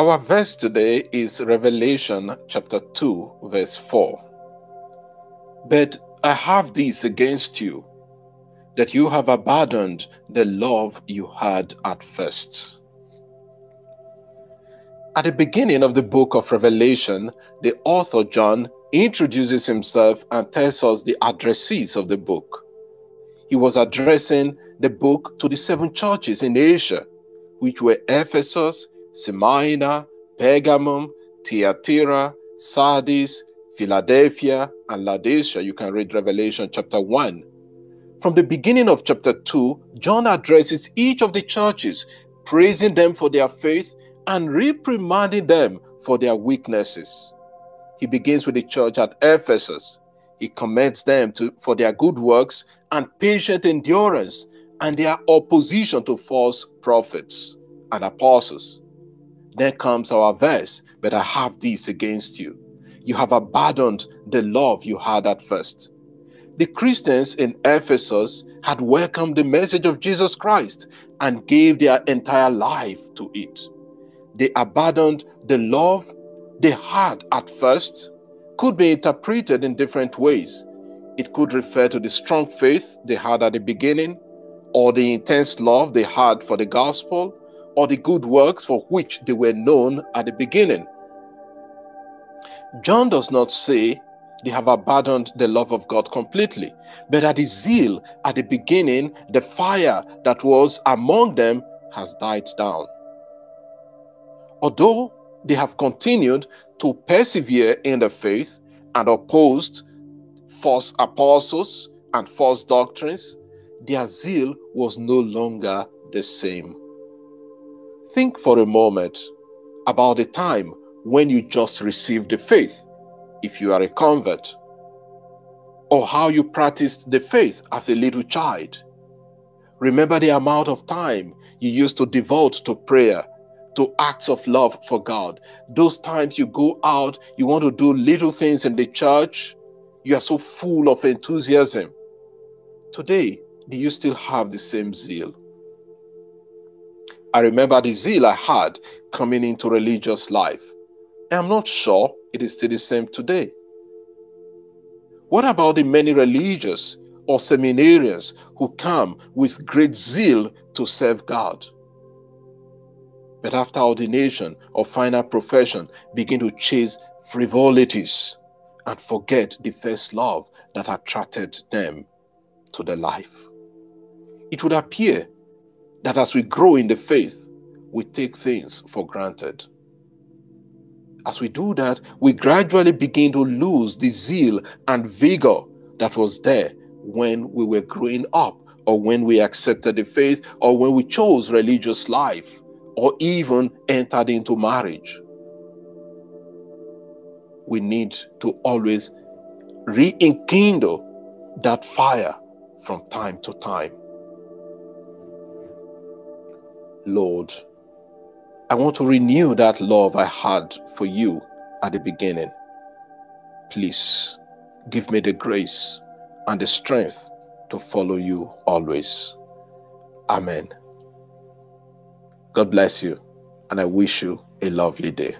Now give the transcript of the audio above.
Our verse today is Revelation chapter 2, verse 4. But I have this against you, that you have abandoned the love you had at first. At the beginning of the book of Revelation, the author John introduces himself and tells us the addressees of the book. He was addressing the book to the 7 churches in Asia, which were Ephesus, Smyrna, Pergamum, Thyatira, Sardis, Philadelphia, and Laodicea. You can read Revelation chapter 1. From the beginning of chapter 2, John addresses each of the churches, praising them for their faith and reprimanding them for their weaknesses. He begins with the church at Ephesus. He commends them for their good works and patient endurance and their opposition to false prophets and apostles. Then comes our verse, but I have this against you. You have abandoned the love you had at first. The Christians in Ephesus had welcomed the message of Jesus Christ and gave their entire life to it. They abandoned the love they had at first. Could be interpreted in different ways. It could refer to the strong faith they had at the beginning, or the intense love they had for the gospel, or the good works for which they were known at the beginning. John does not say they have abandoned the love of God completely, but that the zeal at the beginning, the fire that was among them, has died down. Although they have continued to persevere in the faith and opposed false apostles and false doctrines, their zeal was no longer the same. Think for a moment about the time when you just received the faith, if you are a convert, or how you practiced the faith as a little child. Remember the amount of time you used to devote to prayer, to acts of love for God. Those times you go out, you want to do little things in the church, you are so full of enthusiasm. Today, do you still have the same zeal? I remember the zeal I had coming into religious life. I'm not sure it is still the same today. What about the many religious or seminarians who come with great zeal to serve God, but after ordination or final profession begin to chase frivolities and forget the first love that attracted them to the life? It would appear that as we grow in the faith, we take things for granted. As we do that, we gradually begin to lose the zeal and vigor that was there when we were growing up, or when we accepted the faith, or when we chose religious life, or even entered into marriage. We need to always rekindle that fire from time to time. Lord, I want to renew that love I had for you at the beginning. Please give me the grace and the strength to follow you always. Amen. God bless you, and I wish you a lovely day.